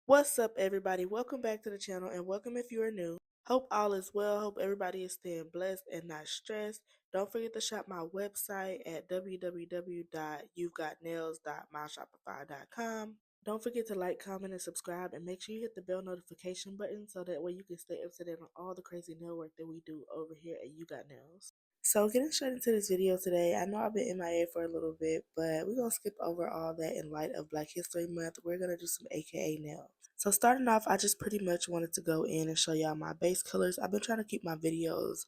What's up, everybody? Welcome back to the channel and welcome if you are new. Hope all is well. Hope everybody is staying blessed and not stressed. Don't forget to shop my website at www.youvegotnails.myshopify.com. Don't forget to like, comment, and subscribe, and make sure you hit the bell notification button so that way you can stay up to date on all the crazy nail work that we do over here at You Got Nails. So getting straight into this video today, I know I've been MIA for a little bit, but we're going to skip over all that in light of Black History Month. We're going to do some AKA nails. So starting off, I just pretty much wanted to go in and show y'all my base colors. I've been trying to keep my videos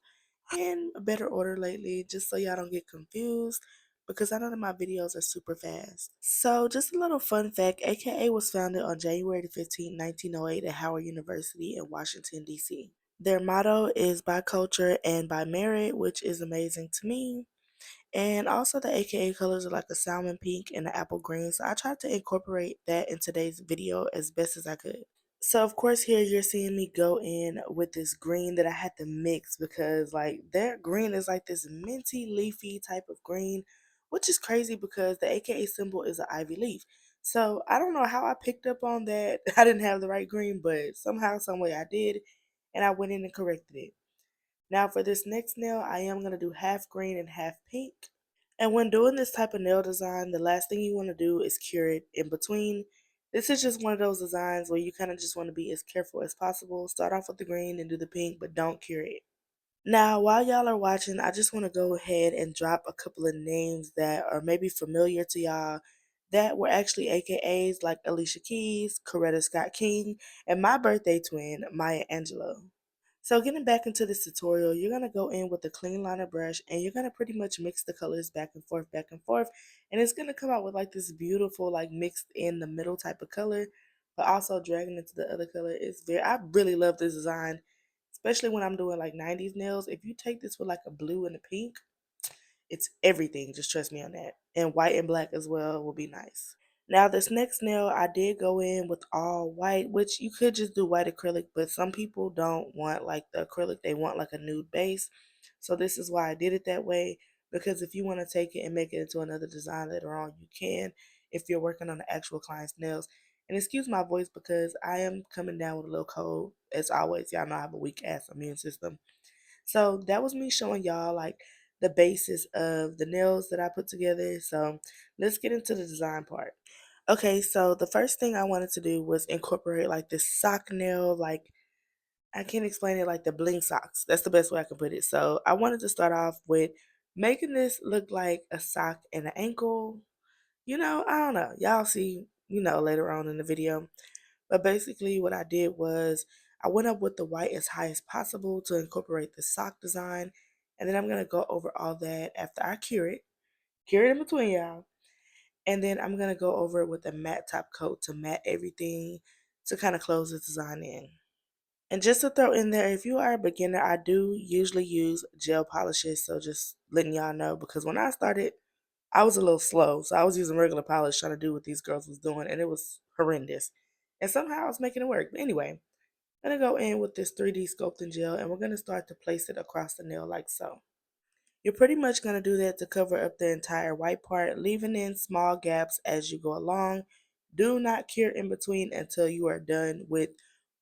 in a better order lately just so y'all don't get confused because I know that my videos are super fast. So just a little fun fact, AKA was founded on January 15, 1908 at Howard University in Washington, D.C. Their motto is by culture and by merit, which is amazing to me. And also the AKA colors are like a salmon pink and an apple green. So I tried to incorporate that in today's video as best as I could. So of course here you're seeing me go in with this green that I had to mix because like their green is like this minty leafy type of green, which is crazy because the AKA symbol is an ivy leaf. So I don't know how I picked up on that. I didn't have the right green, but somehow, some way I did, and I went in and corrected it. Now for this next nail, I am going to do half green and half pink. And when doing this type of nail design, the last thing you want to do is cure it in between. This is just one of those designs where you kind of just want to be as careful as possible. Start off with the green and do the pink, but don't cure it. Now, while y'all are watching, I just want to go ahead and drop a couple of names that are maybe familiar to y'all that were actually AKAs like Alicia Keys, Coretta Scott King, and my birthday twin, Maya Angelou. So getting back into this tutorial, you're going to go in with a clean liner brush and you're going to pretty much mix the colors back and forth. And it's going to come out with like this beautiful, like mixed in the middle type of color, but also dragging into the other color. I really love this design, especially when I'm doing like 90s nails. If you take this with like a blue and a pink, it's everything. Just trust me on that. And white and black as well will be nice. Now this next nail, I did go in with all white, which you could just do white acrylic, but some people don't want like the acrylic. They want like a nude base. So this is why I did it that way, because if you want to take it and make it into another design later on, you can if you're working on the actual client's nails. And excuse my voice because I am coming down with a little cold. As always, y'all know I have a weak ass immune system. So that was me showing y'all like the basis of the nails that I put together. So let's get into the design part. Okay, so the first thing I wanted to do was incorporate like this sock nail, like I can't explain it, like the bling socks. That's the best way I can put it. So I wanted to start off with making this look like a sock and an ankle. I don't know. Y'all see, later on in the video. But basically, what I did was I went up with the white as high as possible to incorporate the sock design. And then I'm going to go over all that after I cure it in between, y'all. And then I'm going to go over it with a matte top coat to matte everything to kind of close the design in. And just to throw in there, if you are a beginner, I do usually use gel polishes. So just letting y'all know, because when I started, I was a little slow. So I was using regular polish trying to do what these girls was doing, and it was horrendous. And somehow I was making it work. But anyway, I'm going to go in with this 3D sculpting gel, and we're going to start to place it across the nail like so. You're pretty much going to do that to cover up the entire white part, leaving in small gaps as you go along. Do not cure in between until you are done with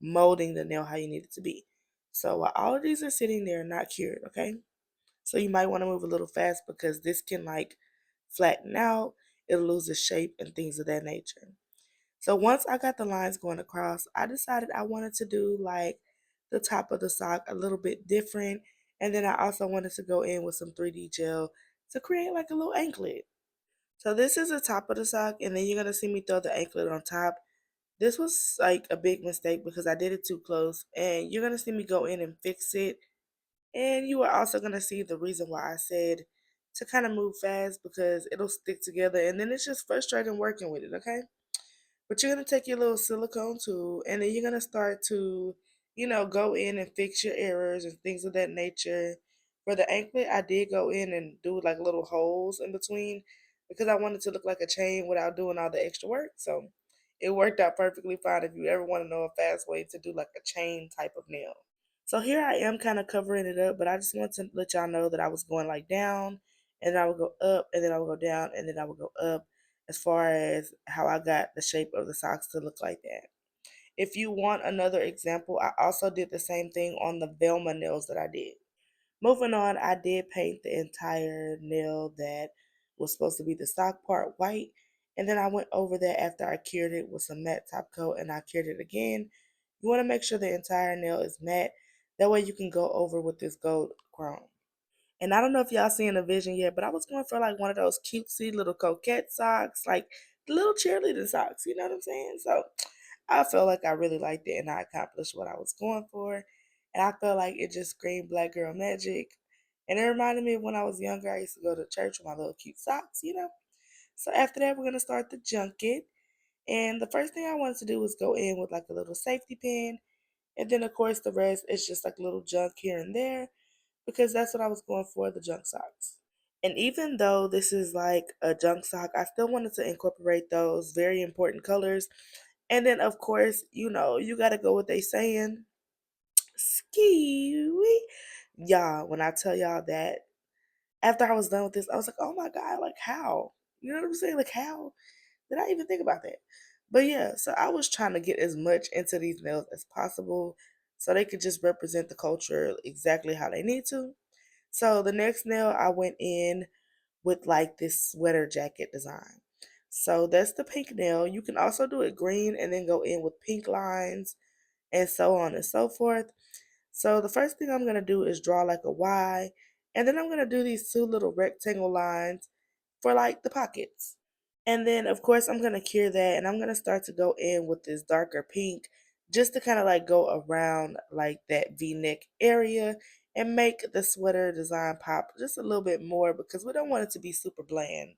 molding the nail how you need it to be. So while all of these are sitting there, not cured, okay? So you might want to move a little fast because this can like flatten out, it'll lose its shape and things of that nature. So once I got the lines going across, I decided I wanted to do like the top of the sock a little bit different. And then I also wanted to go in with some 3D gel to create like a little anklet. So this is the top of the sock, and then you're going to see me throw the anklet on top. This was like a big mistake because I did it too close, and you're going to see me go in and fix it. And you are also going to see the reason why I said to kind of move fast because it'll stick together, and then it's just frustrating working with it, okay? But you're gonna take your little silicone tool and then you're gonna start to, go in and fix your errors and things of that nature. For the anklet, I did go in and do like little holes in between because I wanted to look like a chain without doing all the extra work. So it worked out perfectly fine if you ever want to know a fast way to do like a chain type of nail. So here I am kind of covering it up, but I just want to let y'all know that I was going like down and then I would go up and then I would go down and then I would go up as far as how I got the shape of the socks to look like that. If you want another example, I also did the same thing on the Velma nails that I did. Moving on, I did paint the entire nail that was supposed to be the stock part white. And then I went over that after I cured it with some matte top coat and I cured it again. You want to make sure the entire nail is matte. That way you can go over with this gold chrome. And I don't know if y'all seeing the vision yet, but I was going for like one of those cutesy little coquette socks, like the little cheerleading socks, you know what I'm saying? So I felt like I really liked it and I accomplished what I was going for. And I felt like it just screamed black girl magic. And it reminded me of when I was younger, I used to go to church with my little cute socks, you know? So after that, we're going to start the junket. And the first thing I wanted to do was go in with like a little safety pin. And then, of course, the rest is just like little junk here and there because that's what I was going for, the junk socks. And even though this is like a junk sock, I still wanted to incorporate those very important colors. And then, of course, you got to go what they saying. Ski. Y'all, when I tell y'all that after I was done with this, I was like, oh my God, like how? You know what I'm saying? Like how did I even think about that? But yeah, so I was trying to get as much into these nails as possible so they could just represent the culture exactly how they need to. So the next nail I went in with like this sweater jacket design. So that's the pink nail. You can also do it green and then go in with pink lines and so on and so forth. So the first thing I'm going to do is draw like a Y, and then I'm going to do these two little rectangle lines for like the pockets. And then of course I'm going to cure that and I'm going to start to go in with this darker pink just to kind of like go around like that V-neck area and make the sweater design pop just a little bit more because we don't want it to be super bland.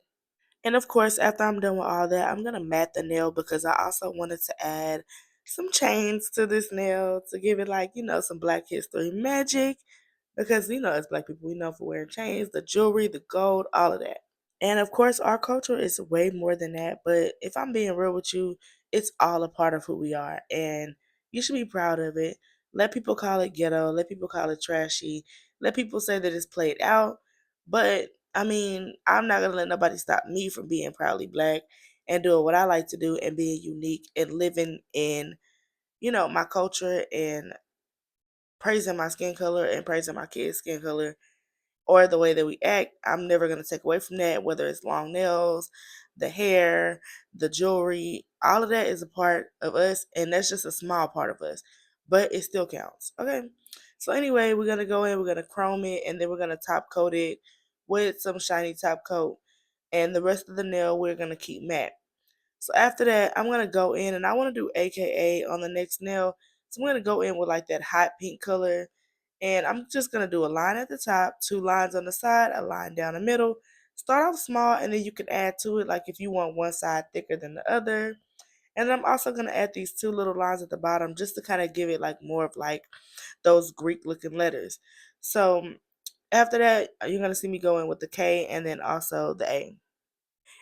And of course, after I'm done with all that, I'm gonna mat the nail because I also wanted to add some chains to this nail to give it like, some Black History magic. Because as black people, we know for wearing chains, the jewelry, the gold, all of that. And of course, our culture is way more than that. But if I'm being real with you, it's all a part of who we are. And you should be proud of it. Let people call it ghetto. Let people call it trashy. Let people say that it's played out. But I mean, I'm not going to let nobody stop me from being proudly black and doing what I like to do and being unique and living in, my culture and praising my skin color and praising my kids' skin color or the way that we act. I'm never going to take away from that, whether it's long nails, the hair, the jewelry, all of that is a part of us, and that's just a small part of us, but it still counts. Okay. So, anyway, we're going to go in, we're going to chrome it, and then we're going to top coat it with some shiny top coat, and the rest of the nail we're going to keep matte. So after that, I'm gonna go in and I want to do AKA on the next nail. So I'm gonna go in with like that hot pink color, and I'm just gonna do a line at the top, two lines on the side, a line down the middle. Start off small, and then you can add to it like if you want one side thicker than the other. And then I'm also gonna add these two little lines at the bottom just to kind of give it like more of like those Greek looking letters. So after that, you're gonna see me go in with the K and then also the A.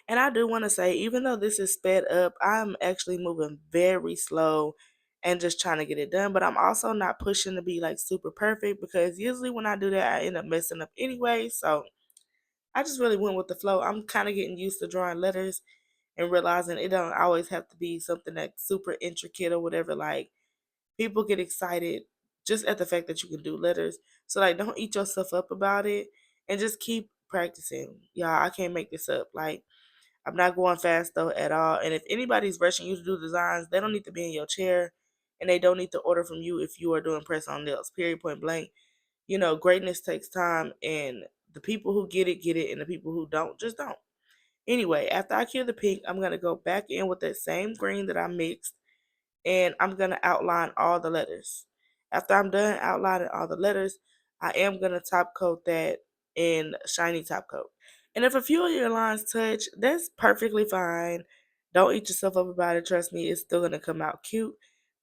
And I do want to say, even though this is sped up, I'm actually moving very slow and just trying to get it done. But I'm also not pushing to be like super perfect because usually when I do that, I end up messing up anyway. So I just really went with the flow. I'm kind of getting used to drawing letters and realizing it don't always have to be something that's super intricate or whatever. Like people get excited just at the fact that you can do letters. So like don't eat yourself up about it and just keep practicing. Y'all, I can't make this up. Like I'm not going fast though at all. And if anybody's rushing you to do designs, they don't need to be in your chair and they don't need to order from you if you are doing press on nails. Period, point blank. Greatness takes time and the people who get it, and the people who don't just don't. Anyway, after I cure the pink, I'm gonna go back in with that same green that I mixed and I'm gonna outline all the letters. After I'm done outlining all the letters, I am gonna top coat that in shiny top coat. And if a few of your lines touch, that's perfectly fine. Don't eat yourself up about it. Trust me, it's still gonna come out cute.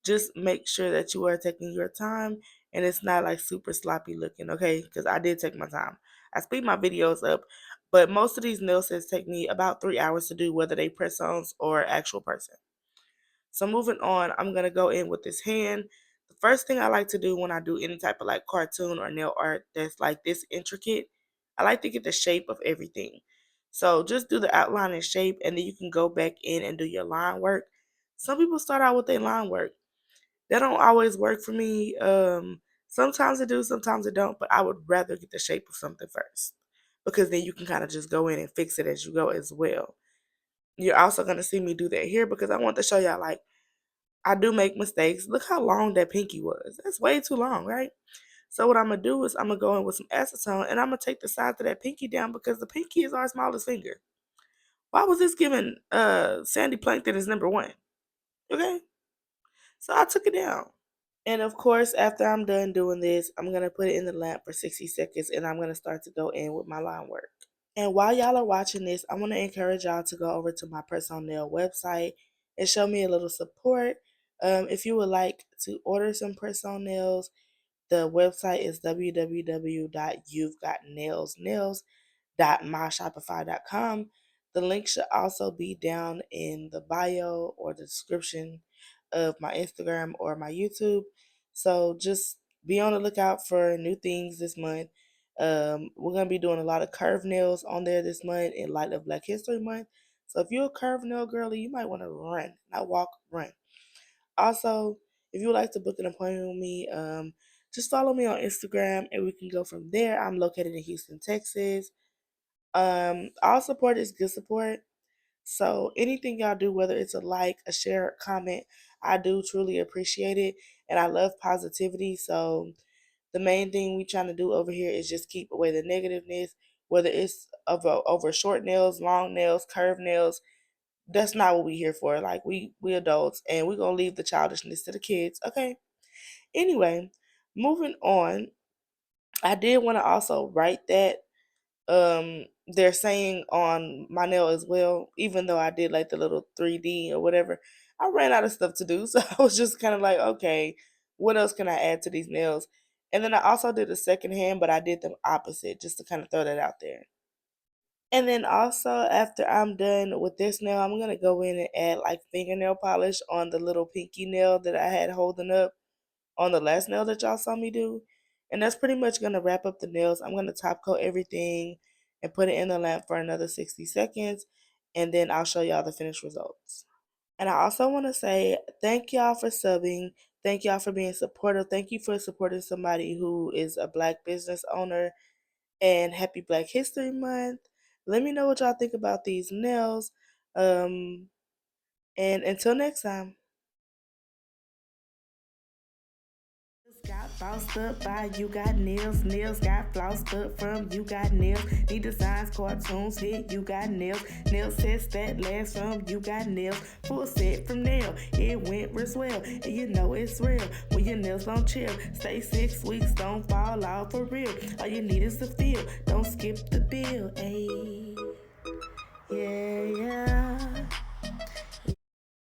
Just make sure that you are taking your time and it's not like super sloppy looking, okay? Because I did take my time. I speed my videos up, but most of these nail sets take me about 3 hours to do, whether they press ons or actual person. So moving on, I'm gonna go in with this hand. The first thing I like to do when I do any type of like cartoon or nail art that's like this intricate, I like to get the shape of everything. So just do the outline and shape, and then you can go back in and do your line work. Some people start out with their line work. That don't always work for me. Sometimes it do, sometimes it don't, but I would rather get the shape of something first because then you can kind of just go in and fix it as you go as well. You're also gonna see me do that here because I want to show y'all like I do make mistakes. Look how long that pinky was. That's way too long, right? So what I'm gonna do is I'm gonna go in with some acetone and I'm gonna take the sides of that pinky down because the pinky is our smallest finger. Why was this given Sandy Plankton as number one? Okay. So I took it down. And of course, after I'm done doing this, I'm gonna put it in the lamp for 60 seconds and I'm gonna start to go in with my line work. And while y'all are watching this, I want to encourage y'all to go over to my Press On Nail website and show me a little support. If you would like to order some press on nails, the website is www.you'vegottnailsnails.myshopify.com. The link should also be down in the bio or the description of my Instagram or my YouTube. So just be on the lookout for new things this month. We're gonna be doing a lot of curved nails on there this month in light of Black History Month. So if you're a curved nail girly, you might want to run, not walk, run. Also, if you would like to book an appointment with me, just follow me on Instagram and we can go from there. I'm located in Houston, Texas. All support is good support. So anything y'all do, whether it's a like, a share, a comment, I do truly appreciate it. And I love positivity. So the main thing we trying to do over here is just keep away the negativeness, whether it's over short nails, long nails, curved nails. That's not what we here for. Like we adults and we gonna leave the childishness to the kids. Okay. Anyway, moving on. I did want to also write that they're saying on my nail as well, even though I did like the little 3D or whatever, I ran out of stuff to do. So I was just kind of like, okay, what else can I add to these nails? And then I also did a second hand, but I did them opposite just to kind of throw that out there. And then also after I'm done with this nail, I'm gonna go in and add like fingernail polish on the little pinky nail that I had holding up on the last nail that y'all saw me do. And that's pretty much gonna wrap up the nails. I'm gonna top coat everything and put it in the lamp for another 60 seconds. And then I'll show y'all the finished results. And I also want to say thank y'all for subbing. Thank y'all for being supportive. Thank you for supporting somebody who is a Black business owner. And happy Black History Month. Let me know what y'all think about these nails. Um, and until next time. Got flossed up by You Got Nails. Nails got flossed up from You Got Nails. Need designs, cartoons, hit You Got Nails. Nail sets that last from You Got Nails. Full set from nail. It went real swell. And you know it's real when your nails don't chill. Stay 6 weeks, don't fall off for real. All you need is the feel. Don't skip the bill. Ayy.